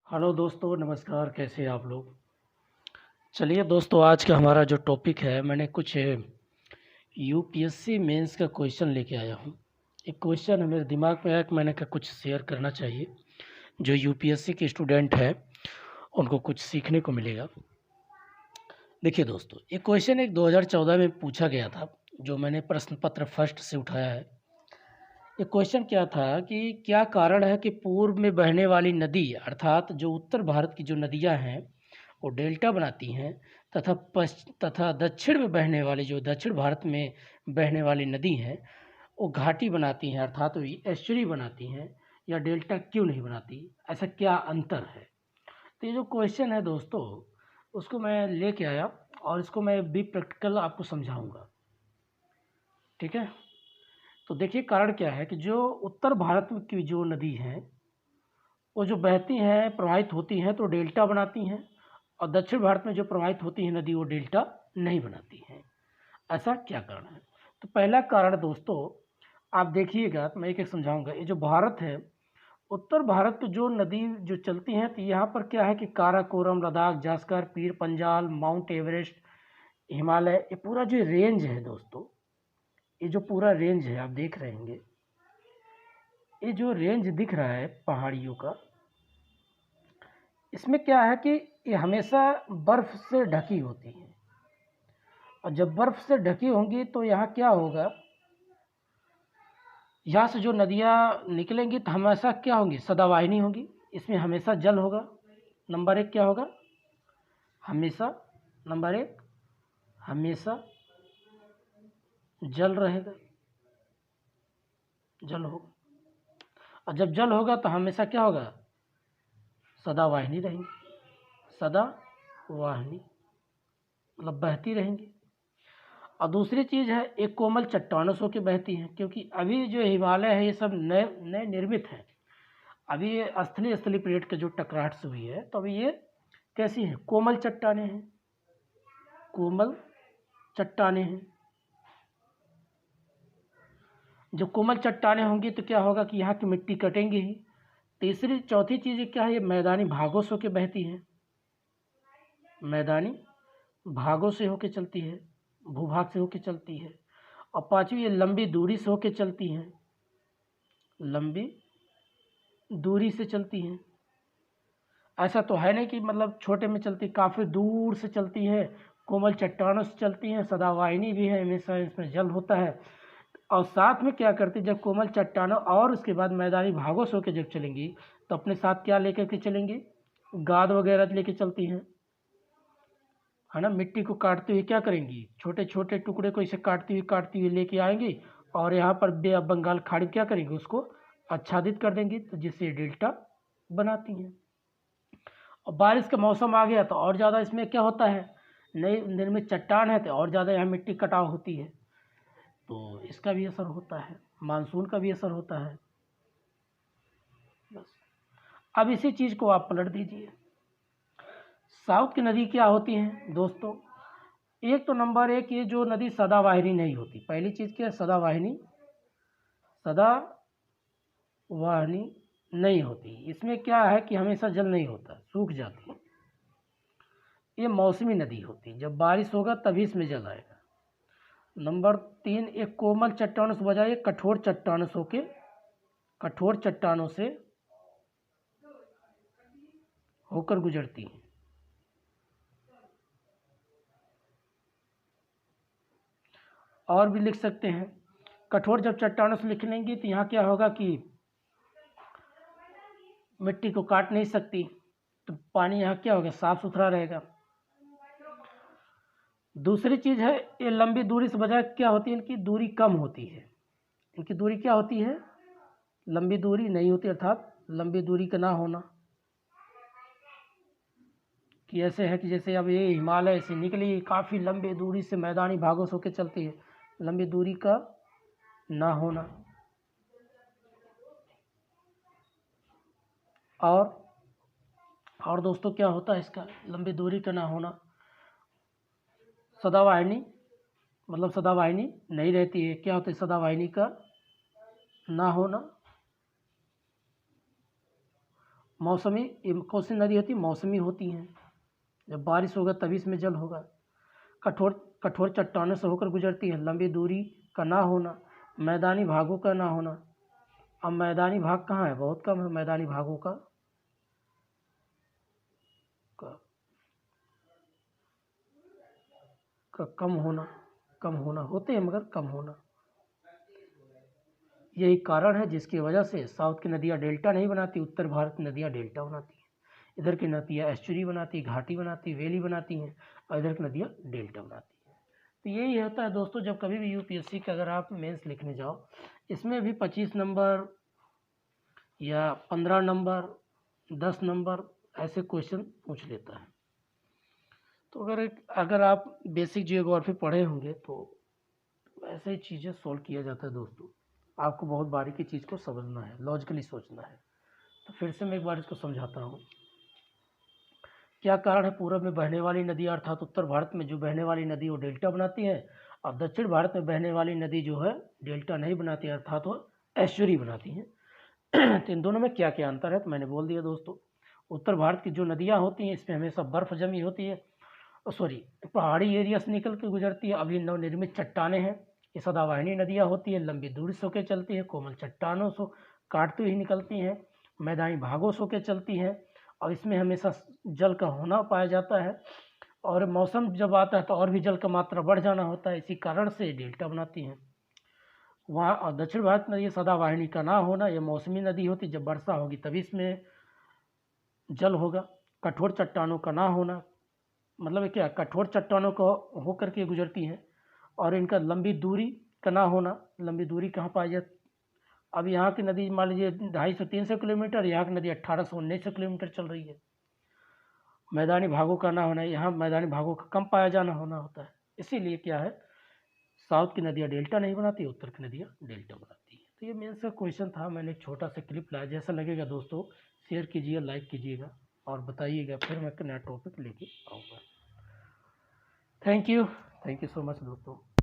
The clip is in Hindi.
हेलो दोस्तों, नमस्कार। कैसे हैं आप लोग? चलिए दोस्तों, आज का हमारा जो टॉपिक है, मैंने कुछ यूपीएससी मेंस का क्वेश्चन लेके आया हूँ। एक क्वेश्चन है मेरे दिमाग में आया कि मैंने कहा कुछ शेयर करना चाहिए, जो यूपीएससी के स्टूडेंट हैं उनको कुछ सीखने को मिलेगा। देखिए दोस्तों, ये क्वेश्चन एक 2014 में पूछा गया था, जो मैंने प्रश्न पत्र फर्स्ट से उठाया है। ये क्वेश्चन क्या था कि क्या कारण है कि पूर्व में बहने वाली नदी अर्थात जो उत्तर भारत की जो नदियां हैं वो डेल्टा बनाती हैं, तथा दक्षिण में बहने वाली जो दक्षिण भारत में बहने वाली नदी हैं वो घाटी बनाती हैं अर्थात वो एस्चुरी बनाती हैं, या डेल्टा क्यों नहीं बनाती? ऐसा क्या अंतर है? तो ये जो क्वेश्चन है दोस्तों, उसको मैं लेके आया और इसको मैं भी प्रैक्टिकल आपको समझाऊंगा। ठीक है, तो देखिए कारण क्या है कि जो उत्तर भारत में की जो नदी हैं वो जो बहती हैं प्रवाहित होती हैं तो डेल्टा बनाती हैं, और दक्षिण भारत में जो प्रवाहित होती हैं नदी वो डेल्टा नहीं बनाती हैं। ऐसा क्या कारण है? तो पहला कारण दोस्तों, आप देखिएगा तो मैं एक एक समझाऊंगा। ये जो भारत है, उत्तर भारत की जो नदी जो चलती हैं तो यहाँ पर क्या है कि काराकोरम, लद्दाख, जास्कर, पीर पंजाल, माउंट एवरेस्ट, हिमालय, ये पूरा जो रेंज है दोस्तों, ये जो पूरा रेंज है आप देख रहे होंगे, ये जो रेंज दिख रहा है पहाड़ियों का, इसमें क्या है कि ये हमेशा बर्फ़ से ढकी होती है। और जब बर्फ़ से ढकी होंगी तो यहाँ क्या होगा, यहाँ से जो नदियाँ निकलेंगी तो हमेशा क्या होंगी, सदावाहिनी होंगी। इसमें हमेशा जल होगा। नंबर एक क्या होगा, हमेशा, नंबर एक हमेशा जल रहेगा, जल होगा। और जब जल होगा तो हमेशा क्या होगा, सदावाहिनी रहेंगी, सदावाहिनी मतलब बहती रहेंगी। और दूसरी चीज़ है, एक कोमल चट्टानों से होकर बहती हैं, क्योंकि अभी जो हिमालय है ये सब नए नए निर्मित हैं। अभी ये स्थलीय प्लेट के जो टकराहट से हुई है, तो अभी ये कैसी हैं, कोमल चट्टानें हैं, कोमल चट्टानें हैं। जब कोमल चट्टानें होंगी तो क्या होगा कि यहाँ की मिट्टी कटेंगी ही। तीसरी चौथी चीज़ क्या है, ये मैदानी भागों से होकर बहती हैं, मैदानी भागों से होकर चलती है, भूभाग से होकर चलती है। और पांचवी, ये लंबी दूरी से होकर चलती हैं, लंबी दूरी से चलती हैं। ऐसा तो है नहीं कि मतलब छोटे में चलती, काफ़ी दूर से चलती है, कोमल चट्टानों से चलती हैं, सदावाहिनी भी है, हमेशा इसमें जल होता है। और साथ में क्या करती, जब कोमल चट्टानों और उसके बाद मैदानी भागों से होकर जब चलेंगी तो अपने साथ क्या लेकर के चलेंगी, गाद वगैरह लेके चलती हैं, है ना। मिट्टी को काटते हुए क्या करेंगी, छोटे छोटे टुकड़े को इसे काटती हुई लेके आएंगी, और यहाँ पर बे ऑफ बंगाल खाड़ी क्या करेंगी, उसको आच्छादित कर देंगी, तो जिससे डेल्टा बनाती हैं। और बारिश का मौसम आ गया तो और ज़्यादा इसमें क्या होता है, नई निर्मित चट्टान है तो और ज़्यादा यहाँ मिट्टी कटाव होती है, तो इसका भी असर होता है, मानसून का भी असर होता है। बस अब इसी चीज़ को आप पलट दीजिए। साउथ की नदी क्या होती हैं दोस्तों, एक तो नंबर एक, ये जो नदी सदावाहिनी नहीं होती। पहली चीज़ क्या है, सदावाहिनी, सदावाहिनी नहीं होती। इसमें क्या है कि हमेशा जल नहीं होता, सूख जाती है। ये मौसमी नदी होती, जब बारिश होगा तभी इसमें जल आएगा। नंबर तीन, एक कोमल चट्टानों से बजाय कठोर चट्टानों से होके, कठोर चट्टानों से होकर गुजरती है। और भी लिख सकते हैं, कठोर जब चट्टानों से लिख लेंगे तो यहाँ क्या होगा कि मिट्टी को काट नहीं सकती, तो पानी यहाँ क्या होगा, साफ सुथरा रहेगा। दूसरी चीज़ है, ये लंबी दूरी से बजाय क्या होती है, इनकी दूरी कम होती है। इनकी दूरी क्या होती है, लंबी दूरी नहीं होती, अर्थात लंबी दूरी का ना होना। कि ऐसे है कि जैसे अब ये हिमालय से निकली, काफ़ी लंबी दूरी से मैदानी भागों से होकर चलती है, लंबी दूरी का ना होना। और दोस्तों क्या होता है इसका, लंबी दूरी का ना होना, सदावाहिनी, मतलब सदावाहिनी नहीं रहती है। क्या होता है, सदावाहिनी का ना होना। मौसमी, कौन सी नदी होती है? मौसमी होती हैं। जब बारिश होगा तभी इसमें जल होगा। कठोर कठोर चट्टानों से होकर गुजरती है। लंबी दूरी का ना होना, मैदानी भागों का ना होना। अब मैदानी भाग कहाँ है? बहुत कम है मैदानी भागों का कम होना होते हैं मगर कम होना। यही कारण है जिसकी वजह से साउथ की नदियाँ डेल्टा नहीं बनाती, उत्तर भारत की नदियाँ डेल्टा बनाती हैं। इधर की नदियाँ एस्चुरी बनाती, घाटी बनाती, वैली बनाती हैं, और इधर की नदियाँ डेल्टा बनाती हैं। तो यही होता है दोस्तों, जब कभी भी यूपीएससी का अगर आप मेंस लिखने जाओ, इसमें भी 25 नंबर या 15 नंबर, 10 नंबर ऐसे क्वेश्चन पूछ लेता है। तो अगर आप बेसिक जियोग्राफी पढ़े होंगे तो ऐसे ही चीज़ें सॉल्व किया जाता है दोस्तों। आपको बहुत बारीकी चीज़ को समझना है, लॉजिकली सोचना है। तो फिर से मैं एक बार इसको समझाता हूँ। क्या कारण है? पूर्व में बहने वाली नदी अर्थात उत्तर भारत में जो बहने वाली नदी वो डेल्टा बनाती है, और दक्षिण भारत में बहने वाली नदी जो है डेल्टा नहीं बनाती अर्थात वो एस्चुरी बनाती हैं। तो इन दोनों में क्या क्या अंतर है तो मैंने बोल दिया दोस्तों। उत्तर भारत की जो नदियाँ होती हैं इसमें हमेशा बर्फ़ जमी होती है, सॉरी पहाड़ी एरिया से निकल के गुजरती है। अभी नवनिर्मित चट्टानें हैं, ये सदावाहिनी नदियाँ होती है, लंबी दूरी से होकर चलती है, कोमल चट्टानों से काटती हुई निकलती हैं, मैदानी भागों से होकर चलती हैं, और इसमें हमेशा जल का होना पाया जाता है। और मौसम जब आता है तो और भी जल का मात्रा बढ़ जाना होता है, इसी कारण से डेल्टा बनाती हैं। वहाँ और दक्षिण भारत में ये सदावाहिनी का ना होना, ये मौसमी नदी होती, जब वर्षा होगी तभी इसमें जल होगा। कठोर चट्टानों का ना होना, मतलब क्या? कठोर चट्टानों को होकर के गुजरती हैं, और इनका लंबी दूरी का ना होना। लंबी दूरी कहाँ पाई जाती? अब यहाँ की नदी मान लीजिए 250-300 किलोमीटर, यहाँ की नदी 1800-1900 किलोमीटर चल रही है। मैदानी भागों का ना होना, यहाँ मैदानी भागों का कम पाया जाना होना होता है। इसीलिए क्या है, साउथ की नदियाँ डेल्टा नहीं बनाती, उत्तर की नदियाँ डेल्टा बनाती है। तो ये मेंस का क्वेश्चन था, मैंने एक छोटा सा क्लिप लाया। जैसा लगेगा दोस्तों शेयर कीजिए, लाइक कीजिएगा और बताइएगा, फिर मैं एक नया टॉपिक लेके आऊँगा। थैंक यू सो मच दोस्तों।